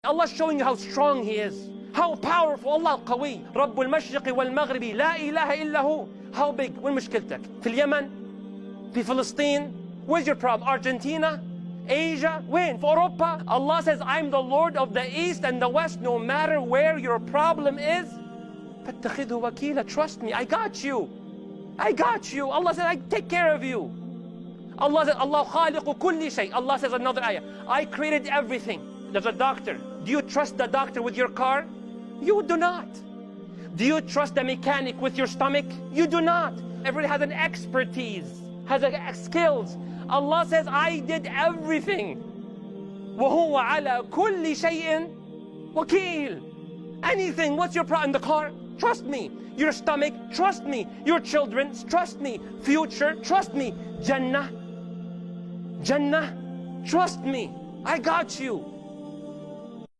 Allah's showing you how strong He is, how powerful. Allah القوي رب المشرق والمغرب لا إله إلا هو. How big? وين مشكلتك؟ في اليمن؟ في فلسطين؟ Where's your problem? Argentina? Asia? وين؟ في أوروبا؟ Allah says, I'm the Lord of the East and the West, no matter where your problem is. فاتخذه وكيلا. Trust me, I got you. I got you. Allah says, I take care of you. Allah says, Allah خالق كل شيء. Allah says another ayah, I created everything. There's a doctor. Do you trust the doctor with your car? You do not. Do you trust the mechanic with your stomach? You do not. Everybody has an expertise, has skills. Allah says, I did everything. وَهُوَ عَلَى كُلِّ شَيْءٍ وَكِيلٌ. Anything, what's your problem? In the car? Trust me. Your stomach? Trust me. Your children? Trust me. Future? Trust me. Jannah? Jannah? Trust me. I got you.